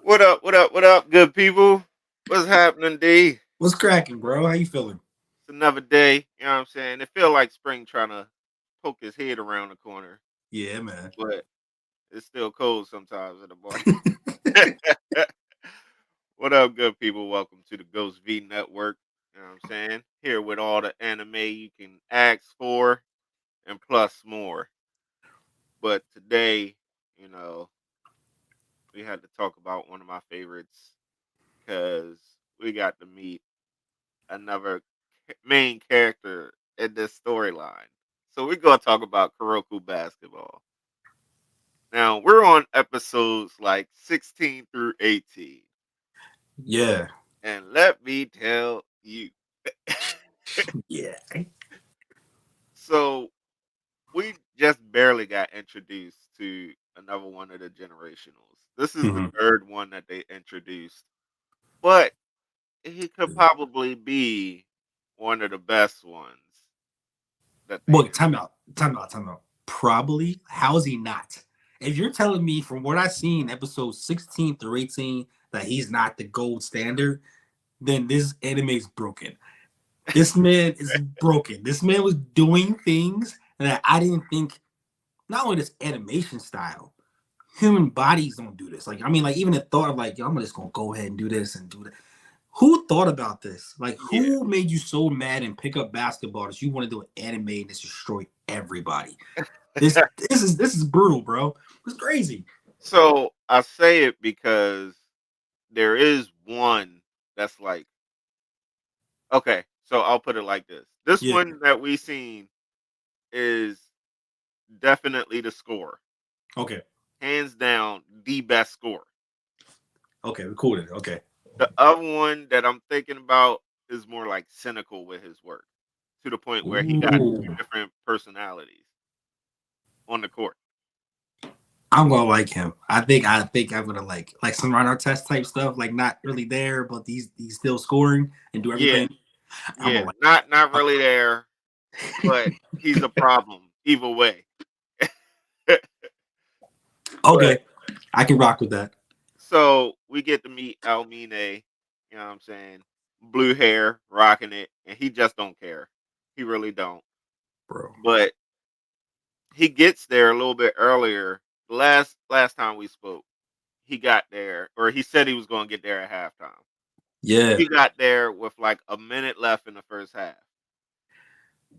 What up? What up? What up, good people? What's happening, D? It's What's cracking, bro? How you feeling? another day. You know what I'm saying? It feel like spring trying to poke his head around the corner, Yeah, man. but it's still cold sometimes in the morning. What up, good people? Welcome to the Ghost V Network. You know what I'm saying? Here with all the anime you can ask for and plus more. But today, you know, we had to talk about one of my favorites because we got to meet another main character in this storyline. So we're gonna talk about Kuroko basketball. Now we're on episodes like 16 through 18. Yeah, And let me tell you. yeah. So we just barely got introduced to another one of the generationals. This is the hmm third one that they introduced. But he could probably be one of the best ones that they Boy, have. time out. Probably. How is he not? If you're telling me from what I seen, episode 16 through 18, that he's not the gold standard, then this anime is broken. This man is broken. This man was doing things that I didn't think. Not only this animation style, human bodies don't do this. Like, I mean, like even the thought of like, yo, I'm just gonna go ahead and do this and do that. Who thought about this? Like, Yeah. who made you so mad and pick up basketball that you want to do an anime and just destroy everybody? This is brutal, bro. It's crazy. So I say it because there is one that's like, okay, so I'll put it like this. This Yeah. one that we seen is definitely the score. Okay. Hands down, the best score. Okay. We cool it. Okay. The other one that I'm thinking about is more like cynical with his work to the point where he got Ooh. two different personalities on the court. I'm gonna like him. I think I'm gonna like some runner test type stuff, like not really there, but he's still scoring and do Yeah, everything. I'm yeah, gonna not like. really there, but he's a problem either way. But Okay, I can rock with that, so we get to meet Almine, you know what I'm saying? Blue hair, rocking it, and he just don't care. He really don't. bro. But he gets there a little bit earlier. Last time we spoke, he got there, or he said he was going to get there at halftime. Yeah, He got there with like a minute left in the first half,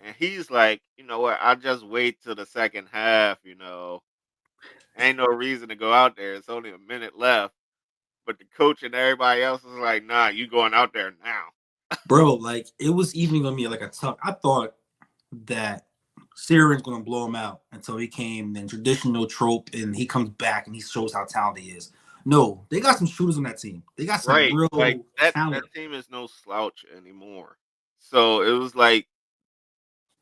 and he's like, you know what? I'll just wait till the second half. Ain't no reason to go out there. It's only a minute left. But the coach and everybody else is like, nah, you going out there now. bro. Like it was even gonna be like a tough. I thought that Syrian's gonna blow him out until he came in traditional trope and he comes back and he shows how talented he is. No, they got some shooters on that team. They got some Right. Like real that talent. team is no slouch anymore. So it was like,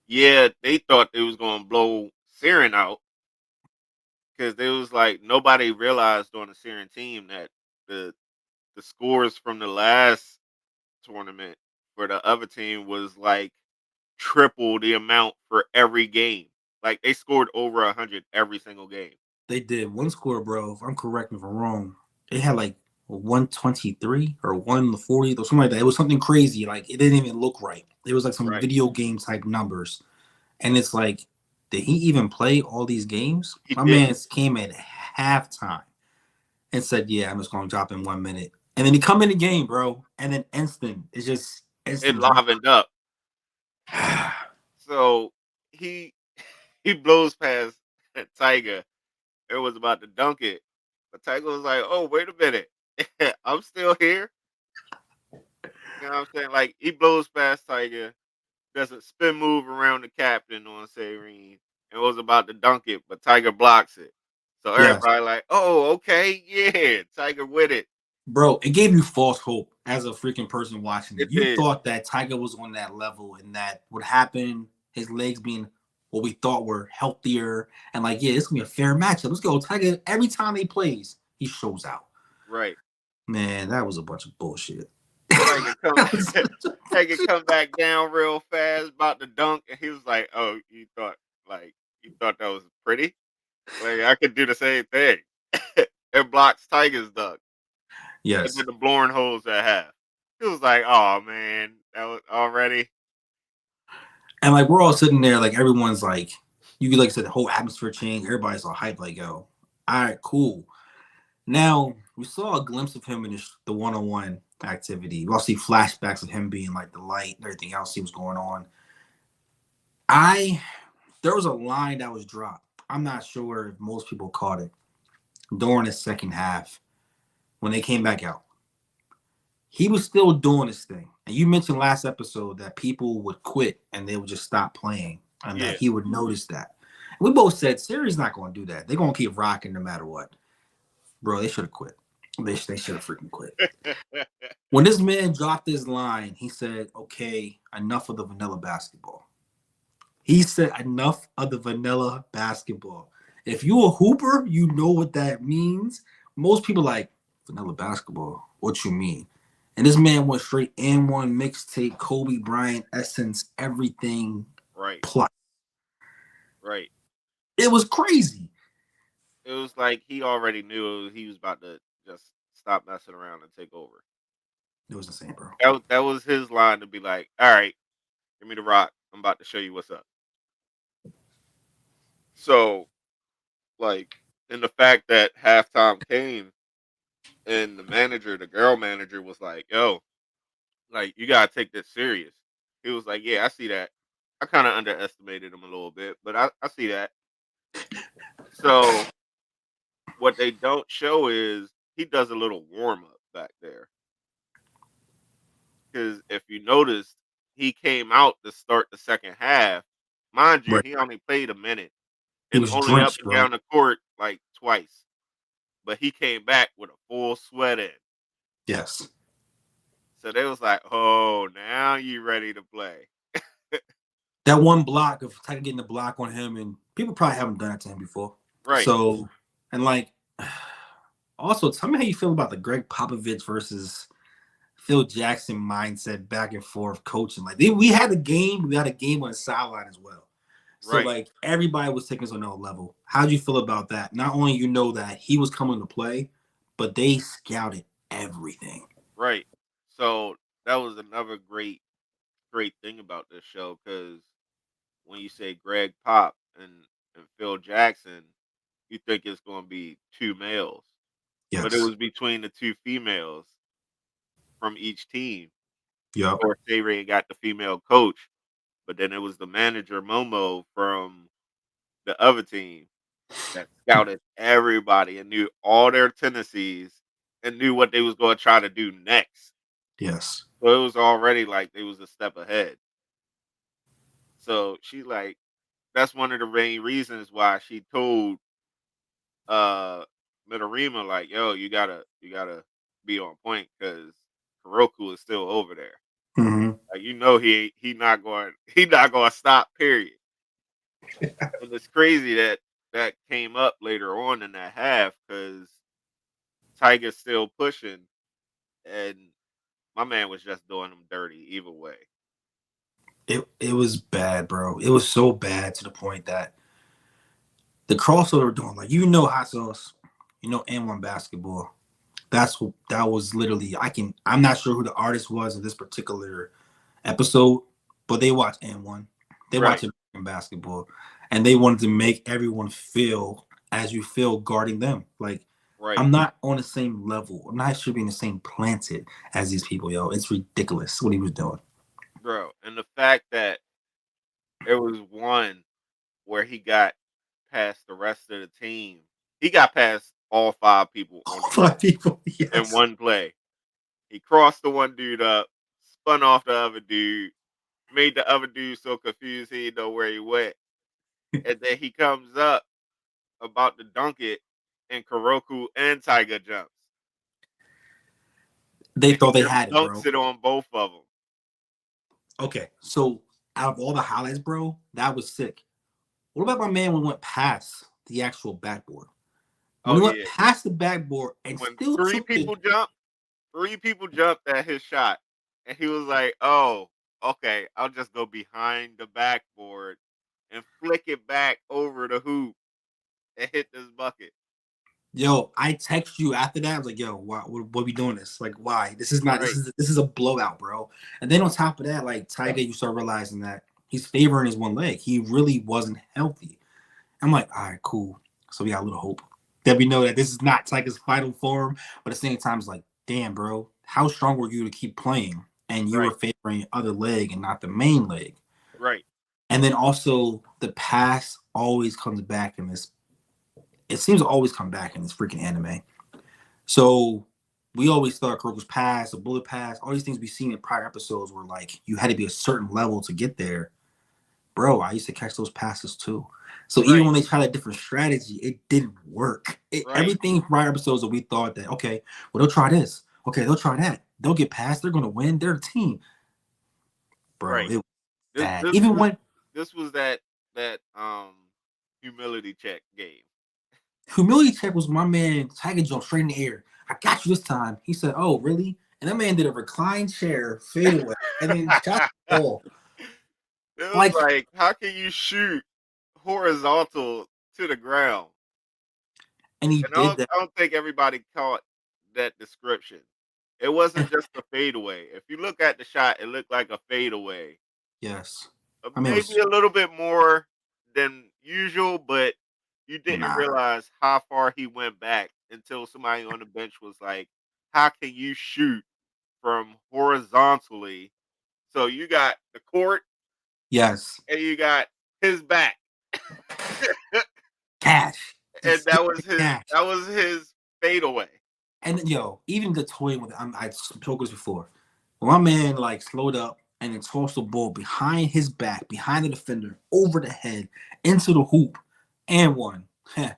yeah, they thought they was gonna blow Siren out because they was like nobody realized on the Siren team that the the scores from the last tournament for the other team was like triple the amount for every game. Like they scored over 100 every single game. They did one score, bro. If I'm correct, if I'm wrong, they had like 123 or 140 or something like that. It was something crazy. Like it didn't even look right. It was like some Right. video game type numbers. And it's like, did he even play all these games? He My man didn't. came at halftime and said, "Yeah, I'm just gonna drop in 1 minute." And then he come in the game, bro, and then instant. It's just It instant drop. livened up. So he he blows past Tiger. It was about to dunk it. But Tiger was like, oh, wait a minute. I'm still here. You know what I'm saying? Like he blows past Tiger, does a spin move around the captain on Serene, and was about to dunk it, but Tiger blocks it. So Yes, everybody like, oh, okay, yeah, Tiger with it. bro, it gave you false hope as a freaking person watching it. It You did. thought that Tiger was on that level and that would happen, his legs being what we thought were healthier, and like, yeah, it's gonna be a fair matchup. Let's go. Tiger, every time he plays, he shows out. Right. Man, that was a bunch of bullshit. Tiger come Tiger come back down real fast, about to dunk, and he was like, oh, you thought that was pretty? Like I could do the same thing. It blocks Tiger's dunk. and Yes. then the blowing holes at half. It was like, oh man, that was already And like we're all sitting there, like everyone's like, you could like I said, the whole atmosphere change. Everybody's all hype, like, yo, all right, cool. Now we saw a glimpse of him in the one-on-one activity. We'll see flashbacks of him being like the light and everything else he was going on. I There was a line that was dropped. I'm not sure if most people caught it during the second half when they came back out. He was still doing his thing. And you mentioned last episode that people would quit and they would just stop playing and that yeah. he would notice that. And we both said Siri's not going to do that. They're going to keep rocking no matter what. Bro, they should have quit. They should have freaking quit. When this man dropped his line, he said, okay, enough of the vanilla basketball. He said, enough of the vanilla basketball. If you a hooper, you know what that means. Most people like, vanilla basketball. What you mean? And this man went straight in one mixtape, Kobe Bryant essence, everything Right, plus. right. It was crazy. It was like he already knew he was about to just stop messing around and take over. It was insane, bro. That was his line to be like, all right, give me the rock. I'm about to show you what's up. So, like, and the fact that halftime came and the manager, the girl manager, was like, yo, like, you gotta take this serious. He was like, yeah, I see that. I kind of underestimated him a little bit, but I see that. So what they don't show is he does a little warm up back there. Because if you noticed, he came out to start the second half. Mind you, Right. he only played a minute He and was only up drenched, and bro. down the court like twice. But he came back with a full sweat in. Yes. So they was like, oh, now you ready to play. That one block of Tiger getting the block on him, and people probably haven't done it to him before. Right, So, and like, also, tell me how you feel about the Greg Popovich versus Phil Jackson mindset back and forth coaching. Like, we had a game, we had a game on the sideline as well. So, right, like, everybody was taking us on another level. How do you feel about that? Not only you know that he was coming to play, but they scouted everything. right. So that was another great thing about this show because when you say Greg Pop and Phil Jackson, you think it's going to be two males, but it Yes. was between the two females from each team. Of Yep. course, Ray got the female coach, but then it was the manager Momo from the other team that scouted everybody and knew all their tendencies and knew what they was going to try to do next. Yes. So it was already like they was a step ahead. So she like that's one of the main reasons why she told Mitarima like, yo, you gotta be on point because Kuroko is still over there. Hmm. Like you know he not going he not going to stop. Period. And it's crazy that that came up later on in that half because Tiger's still pushing and my man was just doing him dirty either way. It was bad, bro. It was so bad to the point that the crossover we're doing, like hot sauce, and one basketball. That was literally I'm not sure who the artist was in this particular episode, but they watch and one. They watch Right, American basketball, and they wanted to make everyone feel as you feel guarding them. Like right, I'm not on the same level. I'm not should be in the same planted as these people, yo. It's ridiculous what he was doing. bro. And the fact that there was one where he got past the rest of the team. He got past all five people on All the five court people, in yes. one play. He crossed the one dude up, spun off the other dude, made the other dude so confused he didn't know where he went. And then he comes up about to dunk it, and Kuroko and Tiger jumps. They And he thought they just had it, dunks bro. it on both of them. Okay, so out of all the highlights, bro, that was sick. What about my man when he went past the actual backboard? When Oh, he went yeah. past the backboard and When still three took the people jumped, three people jumped at his shot. And he was like, oh, okay, I'll just go behind the backboard and flick it back over the hoop and hit this bucket. Yo, I text you after that. I was like, yo, why, what we doing this? Like, why? This is not. Right, This is a blowout, bro. And then on top of that, like Tiger, you start realizing that he's favoring his one leg. He really wasn't healthy. I'm like, all right, cool. So we got a little hope that we know that this is not Tiger's final form. But at the same time, it's like, damn, bro, how strong were you to keep playing? And you were right, favoring other leg and not the main leg. right, And then also the pass always comes back in this. It seems to always come back in this freaking anime. So we always thought Kuroko's pass, a bullet pass, all these things we've seen in prior episodes were like you had to be a certain level to get there. Bro, I used to catch those passes too. So even right, when they tried a different strategy, it didn't work. right. Everything in prior episodes that we thought that okay, well they'll try this, okay they'll try that, they'll get past, they're gonna win, they're a team, bro. Right. It was This bad. this Even was when this was that humility check game. humility check was my man Tiger jumped straight in the air. I got you this time. He said, "Oh, really?" And that man did a recline chair fadeaway and then shot the ball. It was Like, like, how can you shoot horizontal to the ground? and he And did that. I don't think everybody caught that description. It wasn't just a fadeaway. If you look at the shot, it looked like a fadeaway. Yes, I mean, it Maybe was a little bit more than usual, but you didn't nah. realize how far he went back until somebody on the bench was like, "How can you shoot from horizontally?" So you got the court Yes, and you got his back, cash. and It's instant cash. that was his fadeaway. And yo, even the toy with I spoke this before. When my man like slowed up and then tossed the ball behind his back, behind the defender, over the head, into the hoop, and won. Heh,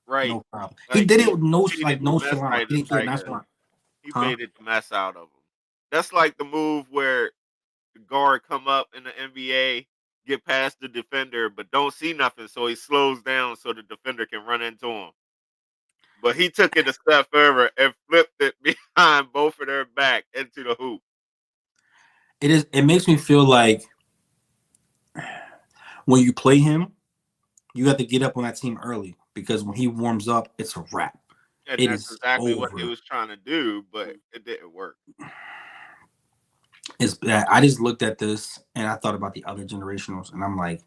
Right. no problem. He Like did it he with no baited like the mess nonchalant. out He of didn't do it Tiger. nonchalant. He Huh? baited the mess out of him. That's like the move where the guard come up in the NBA, get past the defender, but don't see nothing, so he slows down so the defender can run into him. But he took it a step further and flipped it behind both of their back into the hoop. It is. It makes me feel like when you play him, you have to get up on that team early because when he warms up, it's a wrap. And It that's is exactly what they over. was trying to do, but it didn't work. It's bad. I just looked at this and I thought about the other generationals, and I'm like,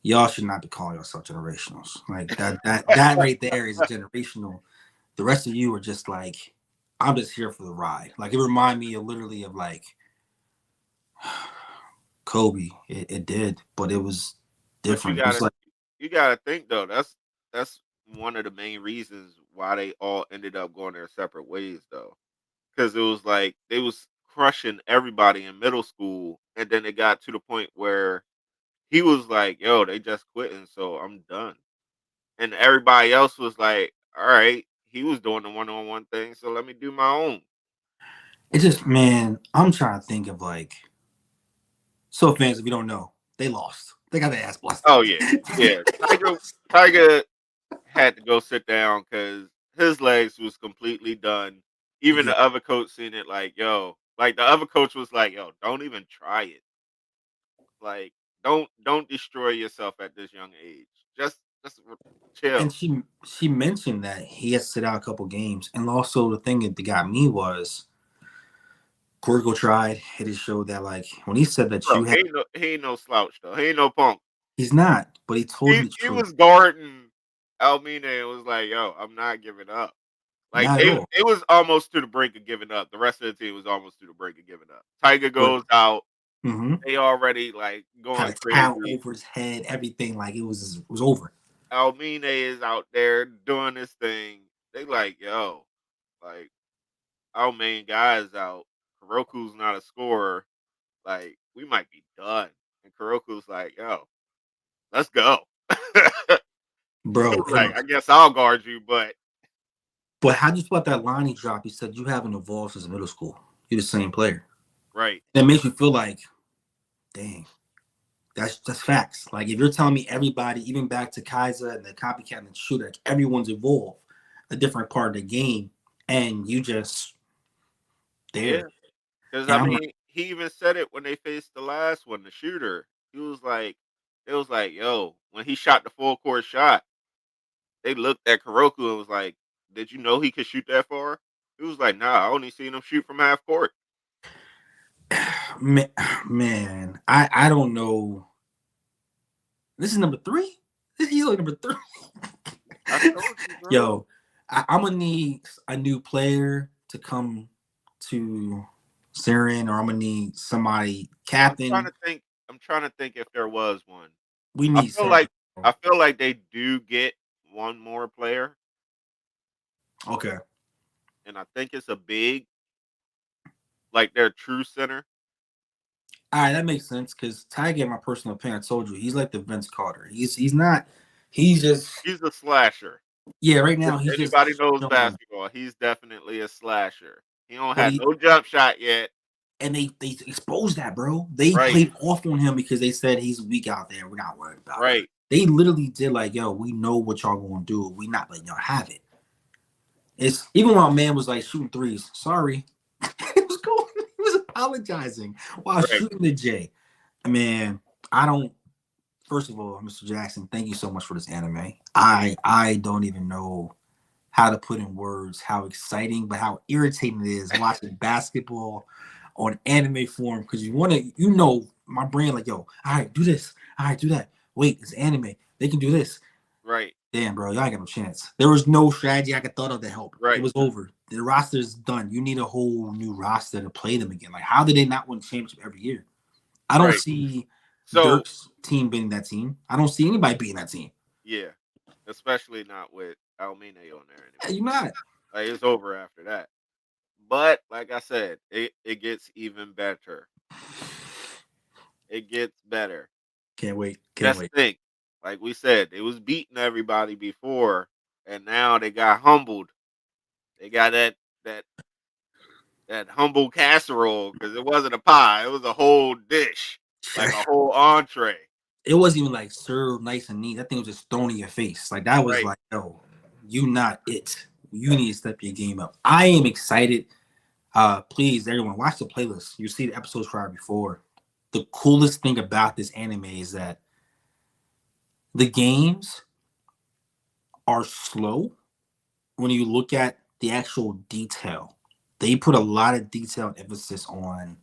y'all should not be calling yourself generationals. Like that right there is generational. The rest of you are just like, I'm just here for the ride. Like it reminded me of literally of like Kobe. It did, but it was But different. It was like you gotta think though, that's one of the main reasons why they all ended up going their separate ways though. Because it was like they was crushing everybody in middle school, and then it got to the point where he was like, "Yo, they just quitting, so I'm done." And everybody else was like, "All right." He was doing the one-on-one thing, so let me do my own. it just man. I'm trying to think of like so fans. If you don't know, they lost. They got their ass busted. Oh yeah, yeah. Tiger had to go sit down because his legs was completely done. Even Yeah, the other coach seen it like, "Yo," like the other coach was like, "Yo, don't even try it. Like, don't destroy yourself at this young age. Just and chill." she mentioned that he has to sit out a couple games, and also the thing that got me was Kuroko tried. It just showed that like when he said that Bro, you had, he ain't no slouch though. He ain't no punk. he's not, but he told him the He truth. was guarding Almina and was like, "Yo, I'm not giving up." Like Not at all. it was almost to the brink of giving up. The rest of the team was almost to the brink of giving up. Tiger But goes out. mm-hmm, They already like had going a towel crazy. over his head, everything like it was over. Almina is out there doing this thing. They like, yo, like our main guy is out. Kuroko's not a scorer. Like, we might be done. And Kuroko's like, yo, let's go. Bro. Like, I guess I'll guard you, but But how do you feel about that line he dropped? He said you haven't evolved since middle school. You're the same player. right. That makes me feel like, dang, that's facts. Like if you're telling me everybody, even back to Kaiser and the copycat and the shooter, like everyone's evolved a different part of the game, and you just there. Yeah. Because I And I'm like, mean, he even said it when they faced the last one, the shooter. He was like, it was like, yo, when he shot the full court shot, they looked at Kuroko and was like, "Did you know he could shoot that far?" He was like, "Nah, I only seen him shoot from half court." Man, man, I don't know. This is number three. This is like number three. I told you, bro. Yo, I'm gonna need a new player to come to Siren, or I'm gonna need somebody I'm trying captain. to think. I'm trying to think if there was one. We I need feel something. like I feel like they do get one more player, Okay. and I think it's a big, like their true center. All right, that makes sense because Tiger, in my personal opinion, I told you he's like the Vince Carter. He's not. He's just, He's a slasher. yeah. Right If now, he's just anybody knows showing. basketball, he's definitely a slasher. He don't But have he no jump shot yet. and they exposed that, bro. They Right, played off on him because they said he's weak out there. We're not worried about it. right, They literally did like, yo, we know what y'all gonna do. We not letting y'all have it. It's even while man was like shooting threes. Sorry, it was cool. He was apologizing while right, shooting the J. Man, I don't. First of all, Mr. Jackson, thank you so much for this anime. I don't even know how to put in words how exciting, but how irritating it is watching basketball on anime form because you want to, my brain like, yo, all right, do this, all right, do that. Wait, it's anime. They can do this. right, Damn, bro, y'all ain't got no chance. There was no strategy I could thought of to help. It right, was over. The roster's done. You need a whole new roster to play them again. Like, how did they not win the championship every year? I don't right. see So Dirk's team being that team. I don't see anybody being that team. yeah, especially not with Almine on there Yeah, anymore. you're not. Like it's over after that. But like I said, it gets even better. It gets better. Can't wait. Can't Just wait. think, like we said, they was beating everybody before, and now they got humbled. They got that that humble casserole because it wasn't a pie; it was a whole dish, like a whole entree. It wasn't even like served nice and neat. That thing was just thrown in your face. Like that was Right, like, yo, you not it. You need to step your game up. I am excited. Please, everyone, watch the playlist. You see the episodes prior before. The coolest thing about this anime is that the games are slow when you look at the actual detail. They put a lot of detail and emphasis on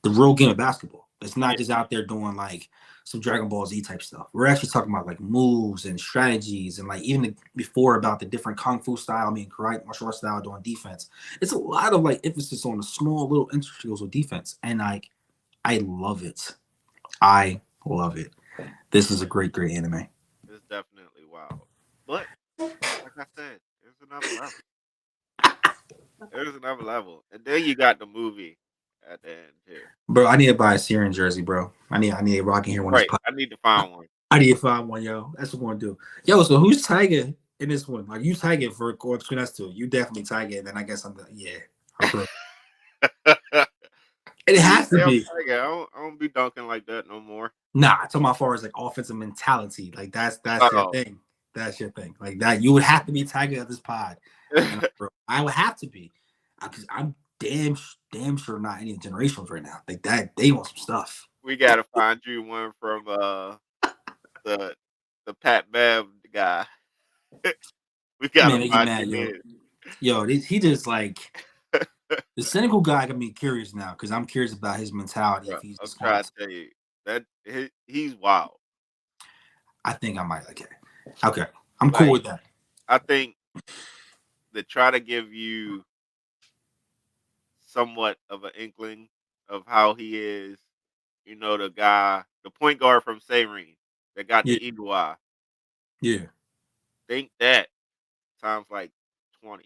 the real game of basketball. It's not yeah, just out there doing like some Dragon Ball Z type stuff. We're actually talking about like moves and strategies and like even before about the different kung fu style, I mean karate martial arts style doing defense. It's a lot of like emphasis on the small little intricacies of defense, and like I love it. I love it. This is a great, great anime. it's definitely wild. But like I said, there's another level. There's another level, and then you got the movie at the end too. Bro, I need to buy a Siren jersey, bro. I need a rocking here when this Right, pop. I need to find one. I need to find one, yo. That's what I'm gonna do. Yo, so who's Tiger in this one? Like you Tiger for going between us two. You definitely Tiger, and then I guess I'm the yeah. I'm Kuroko. And it Who you has to say I'm be. Tiger? I don't be dunking like that no more. Nah, I'm talking about far as like offensive mentality. Like that's your Oh, thing. That's your thing. Like that, you would have to be Tiger of this pod, and bro, I would have to be because I'm damn sure not any generations right now. Like that, they want some stuff. we gotta find you one from the the Pat Bev guy. We That gotta man make you find mad, you yo. his. Yo, he just like the cynical guy got me curious now because I'm curious about his mentality. Bro, If he's I'm just going trying to, to tell you that he's wild. I think I might like it. Okay, I'm cool Like with that. I think to try to give you somewhat of an inkling of how he is. You know, the guy, the point guard from Sayrene that got Yeah, the eagle eye. yeah, Think that times like 20.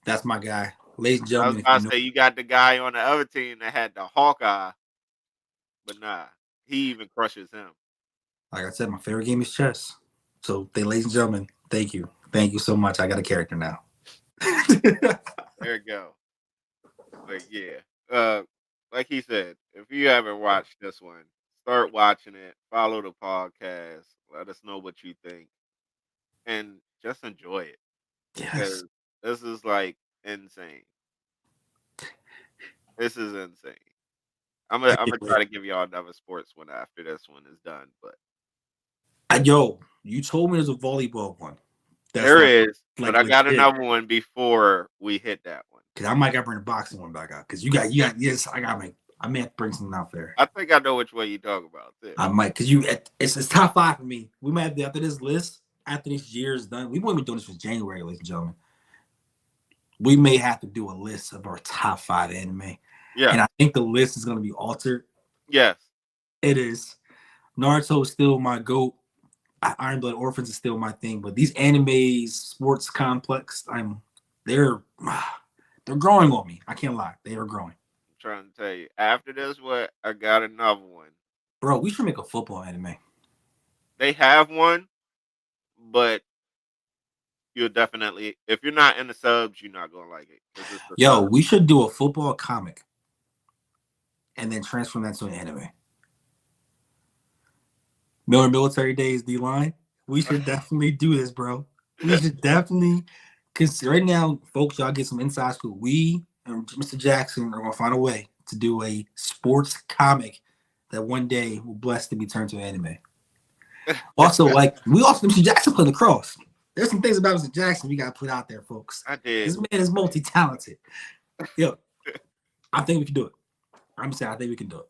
that's my guy, ladies and I was gentlemen. If you about to know, say you got the guy on the other team that had the hawk eye, but nah, he even crushes him. like I said, my favorite game is chess. So, ladies and gentlemen, thank you so much. I got a character now. There you go. But yeah, like he said, if you haven't watched this one, start watching it. Follow the podcast. Let us know what you think, and just enjoy it Yes, because this is like insane. This is insane. I'm gonna I I'm can't gonna try wait. to give y'all another sports one after this one is done. But Yo, you told me there's a volleyball one. That's There is, but like I got legit. another one before we hit that one. Cause I might gotta bring the boxing one back out. Cause you got yes, I got my I may have to bring something out there. I think I know which way you talk about too. I might cause it's top five for me. We might have to, after this list, after this year is done. We won't be doing this for January, ladies and gentlemen. We may have to do a list of our top five anime. Yeah. And I think the list is gonna be altered. Yes. It is. Naruto is still my goat. Iron Blood Orphans is still my thing, but these animes, sports complex, they're they're growing on me. I can't lie, they are growing. I'm trying to tell you. After this one, I got another one. Bro, we should make a football anime. They have one, but you'll definitely, if you're not in the subs, you're not gonna like it because it's the Yo, sub. we should do a football comic and then transform that to an anime. Miller Military Days D line. We should definitely do this, bro. We should definitely, because right now, folks, y'all get some inside scoop. We and Mr. Jackson are gonna find a way to do a sports comic that one day will bless to be turned to an anime. Also, like we also Mr. Jackson played lacrosse. There's some things about Mr. Jackson we gotta put out there, folks. I did. This man is multi-talented. Yo, I think we can do it. I'm saying I think we can do it.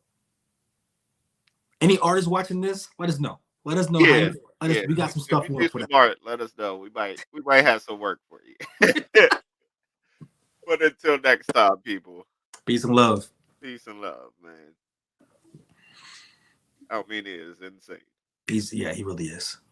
Any artists watching this, let us know. Let us know how Yeah, you. Let us. yeah. We got some If stuff you we want do to put some out. art, let us know. We might have some work for you. But until next time, people, Peace and love. peace and love, man. I mean, it is insane. Yeah, he really is.